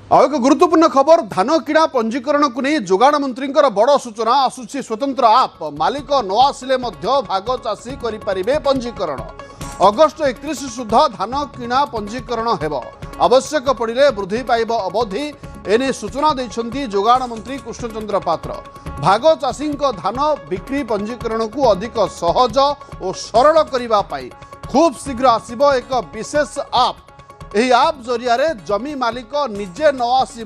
ଆଉ ଏକ ଗୁରୁତ୍ୱପୂର୍ଣ୍ଣ ଖବର धान किणा पंजीकरण को नहीं जोगाण मंत्री बड़ सूचना आसूची स्वतंत्र आप मालिक न आसिले भाग चाषी करें पंजीकरण अगस्ट 31 सुधा धान किणा पंजीकरण हेब आवश्यक पड़े वृद्धि पाइब अवधि एने सूचना देछंती जोगाण मंत्री कृष्णचंद्र पात्र भाग चाषी धान बिक्री पंजीकरण को अधिक सहज और सरल करने खूब शीघ्र आसिब एक विशेष आप यही आप जरिया जमी मालिक निजे न आसी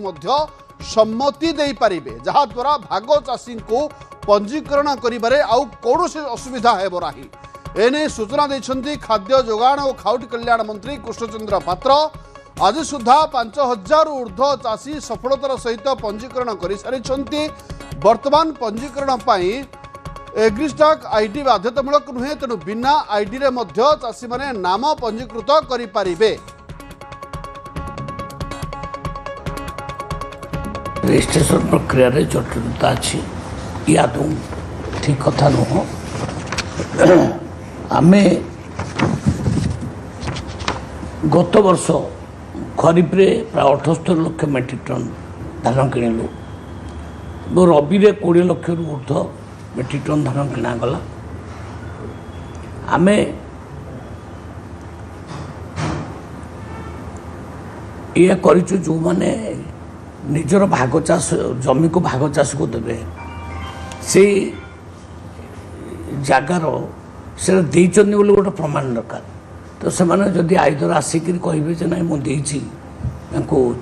सम्मति दे पारिबे जहा द्वारा भाग चाषी को पंजीकरण करिबारे आउ कौनसी असुविधा हेबो नाही एने सूचना देछंती खाद्य जोगाण और खाउटी कल्याण मंत्री कृष्णचंद्र पात्र आज सुधा 5000 ऊर्ध्व चाषी सफलतार सहित पंजीकरण कर सारी वर्तमान पंजीकरण पाई एग्रीस्टाक आईडी बाध्यतामूलक नुहे तेणु बिना आईडी रे मध्य चाषी माने नाम पंजीकृत करि पारिबे। रजिस्ट्रेशन प्रक्रिया रे जटिलता अच्छी या तो ठीक कथा नुह आम गत वर्ष खरीफ रे प्राय 78 लाख मेट्रिक टन धान किणलु रबी रे 20 लाख ऊर्ध्व मेट्रिक टन धान किणागला आम या करिचु जो माने निजर भाग चाष जमी को भाग चाष को देवे से जगार से देचंदी बोले गोटे प्रमाण दरकार तो से जदि आईदर आसिक कहे ना मुझे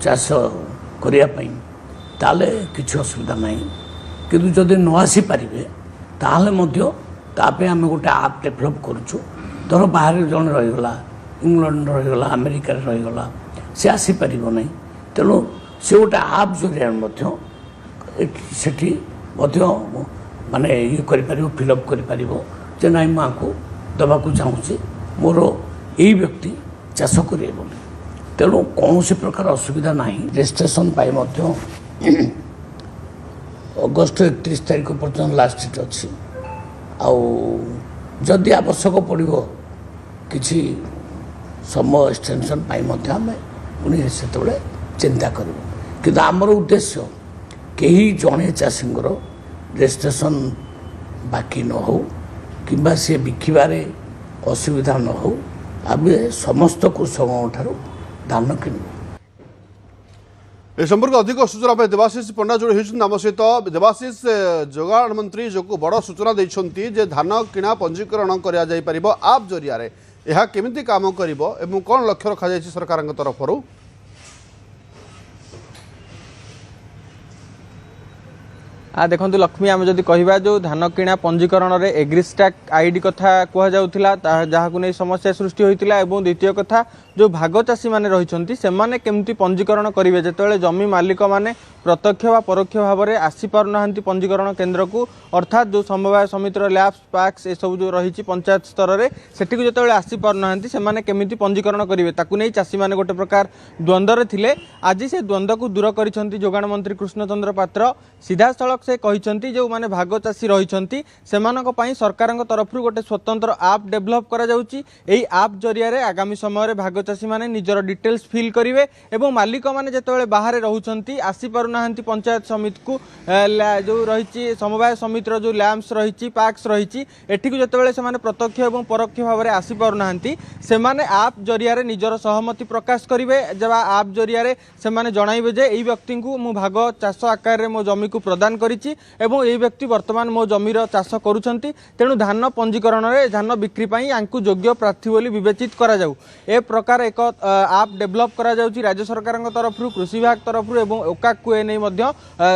चाष करने ताले किसी असुविधा ना कि जदि न आसी पारे ताहले आम गोटे आप डेभलप करुचु धर बाहर जन रहीगला इंग्लैंड रहीगला अमेरिका रहीगला से आसीपर ना तेणु से गोटे आप जरिया माने ये फिलअप कर ना माँ दवाक चाहूँगी मोर यही व्यक्ति चाष करे तेणु कौन से प्रकार असुविधा ना रजिस्ट्रेशन अगस्ट 31 तारीख पर्यटन लास्ट डेट अच्छी आदि आवश्यक पड़ो किसी समय एक्सटेंशन आम पुणी से चिंता करूँ कि आमर उद्देश्य कहीं जड़े चाषी रजिस्ट्रेशन बाकी न हो कि सी बिकबारे असुविधा न हो आम समस्त कृषकों ठारू धान किणु ए संपर्क अधिक सूचना पे देवाशीष पंडा जोड़ी होती आम सहित देवाशीष जोगाण मंत्री जो बड़ सूचना देते जे धान किणा पंजीकरण कर आप जरिया यह केमिति काम करिवो एवं कौन लक्ष्य रखा जायछि सरकार तरफ देखो लक्ष्मी आम जदि कहवा जो धान किणा पंजीकरण रे एग्रीस्टाक आईडी कथा कहजाउथिला जहाँ को नहीं समस्या सृष्टि होइतिला एवं द्वितीय कथा जो भाग चाषी माने रहिछंती सेमाने केमती पंजीकरण करिवे जेतेबेले जमी मालिक माने प्रत्यक्ष वा परोक्ष भाव में आसी पारुनाहांती पंजीकरण केन्द्र को अर्थात जो समवाय समितिर लैब्स पाक्स ए सब जो रही पंचायत स्तर में सेठी को जेतेबेले आसी पारुनाहांती सेमाने केमिति पंजीकरण करिवे ताकु नै चाषी माने गोटे प्रकार द्वंद्व थिले आज से द्वंद्व को दूर करिसंती जोगाण मंत्री कृष्णचंद्र पात्र सीधा सड़क से कहिसंती जो माने भाग चाषी रहिसंती सेमानक पई सरकारक तरफ गोटे स्वतंत्र आप डेभलप करा जाउची एई आप जरिया रे आगामी समय रे भाग चाषी माने निजर डिटेल्स फिल करिवे एवं मालिक माने जेतेबेले बाहर रहउचंती आसी पारुनाहांती पंचायत समिति को जो रही समवाय समितिर जो लैम्प्स रही पाक्स रही एठी को जेतेबेले से माने प्रत्यक्ष एवं परोक्ष भाव में आसी पारुनाहांती सेमाने आप जरिया रे निजर सहमति प्रकाश करिवे जब आप जरिया रे सेमाने जणाइबे जे एई व्यक्ति को मु भाग चाष आकार रे मो जमी को प्रदान करिछि एवं एई व्यक्ति वर्तमान मो जमीर चाष करूछंती तेणु धान पंजीकरण रे धान बिक्री पई आंकु योग्य प्रार्थी बोली विवेचित करा जाऊ ए प्रकार एक आप डेभलप करा जाउची राज्य सरकार तरफ कृषि विभाग तरफ एवं ओकाक को एने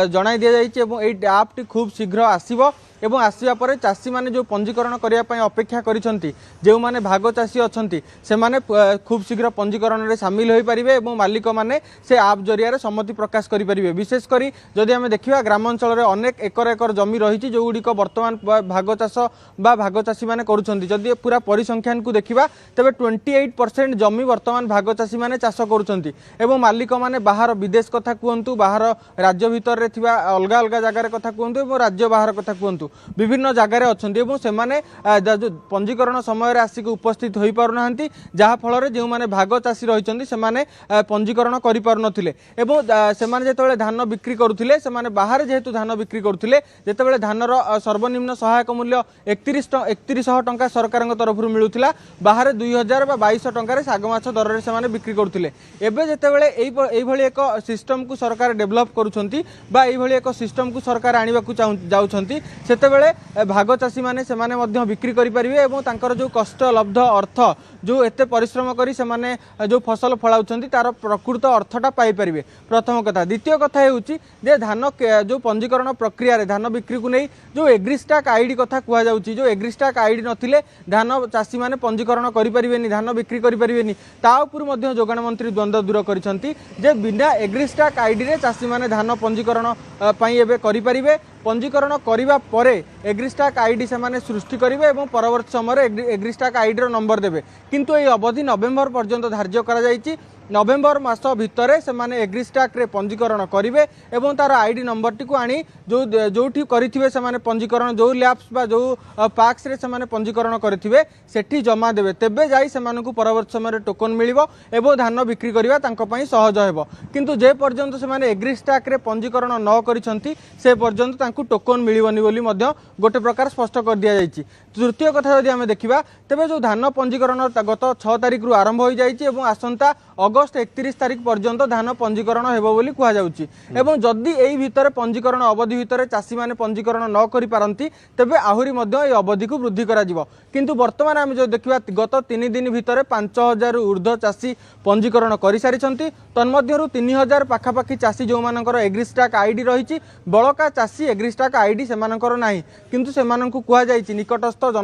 जणाई दिया जाइए एवं एई आप टी खूब शीघ्र आसीबो एवं आसिया परे चाषी माने जो पंजीकरण करिया पई अपेक्षा करिसंती जो माने भाग चाषी अछंती से माने खूब शीघ्र पंजीकरण रे शामिल होई परिबे एवं मालिक माने से आप जरिया रे सम्मति प्रकाश करि परिबे विशेष करी जदि हम देखिबा ग्रामांचल रे अनेक एकर एकर जमी रहिछि जो गुडी को वर्तमान भाग चाष बा भाग चाषी माने करूछंती जदि पूरा परिसंख्यान को देखिबा तबे 28% जमी वर्तमान भाग चाषी माने चाष करूछंती एवं मालिक माने बाहर विदेश कथा कहंतु बाहर राज्य भीतर रे थिबा अलगा अलगा जगार कथा कहंतु एवं राज्य बाहर कथा कहंतु देखंतु विभिन्न जगार अच्छी से पंजीकरण समय आसिक उपस्थित हो पार ना जहाँ फल जो मैंने भाग चाषी रही से पंजीकरण कर जो धान बिक्री करुले से बाहर जेहेतु धान बिक्री करुले जिते धानर सर्वनिम्न सहायक मूल्य 3100 टंका सरकार तरफ मिलूला बाहर 2000 2200 टंकार सागमाछ दर से बिक्री करुले एवं जितेबाला एक सिस्टम को सरकार डेभलप करुँच एक सिस्टम को सरकार आने को जाऊँगी से भाग चाषी मैंने बिक्री करें जो कष्ट लब्ध अर्थ जो एते परिश्रम करी से जो फसल फलाउछंती तार प्रकृत अर्थटा पाइपर प्रथम कथा द्वितीय कथा होउची जे धान जो पंजीकरण प्रक्रिया रे धान बिक्री को नहीं जो एग्रीस्टाक आईडी कथा कुआ जाउची जो एग्रीस्टाक आईडी नथिले धान चाषी माने पंजीकरण करि परिबेनी धान बिक्री करि परिबेनी ता उपर मध्य जोगाण मंत्री द्वंद्व दूर करिसंती जे बिना एग्रीस्टाक आईडी रे चाषी माने धान पंजीकरण पई एबे करि परिबे पंजीकरण करिबा परे एग्रीस्टाक आईडी से माने सृष्टि करिवे एवं परवर्ती समय एग्रीस्टाक आईडी रो नंबर देबे किंतु ए अवधि नवेम्बर पर्यंत धार्य करा जायछि नवेम्बर मास भितर से माने एग्रीस्टाक रे पंजीकरण करिवे एवं तार आईडी नंबर टी को आनी जोठी करिथिबे से माने पंजीकरण जो लैब्स बा जो पाक्स रे से माने पंजीकरण करिथिबे सेठी जमा देबे तेबे जाई से मानकु परवर्ती समय टोकन मिलिबो एवं धान बिक्री करिवा तांको पई सहज हेबो किंतु जे पर्यंत से माने एग्रीस्टाक रे पंजीकरण न करिसंती से पर्यंत तांको टोकन मिलिबोनी बोली मध्य गोटे प्रकार स्पष्ट कर दिया जायछि तृतीय कथा यदि आमे देखिबा तेबे जो धान पंजीकरण गत 6 तारिख रु आरंभ हो जायछि एवं आसंता अगस्त 31 तारिख पर्यंत धान पंजीकरण हेबो बोली कुहा जाउछि एवं जदि एई भितर पंजीकरण अवधि भितर चाषी माने पंजीकरण न करि पारंती तेबे आहुरी मध्य ए अवधि को वृद्धि करा जिवो किंतु वर्तमान आमे जो देखिबा गत 3 दिन भितर 5000 ऊर्ध्व चाषी पंजीकरण करि सारिछंती तन्मध्यरु 3000 पाखापाखी चाषी जो मानकर एग्रीस्टाक आईडी रहिछि बळका चाषी एग्रीस्टाक आईडी से मानकर नाही किंतु से माननकु कुहा जायछि निकटस्थ जन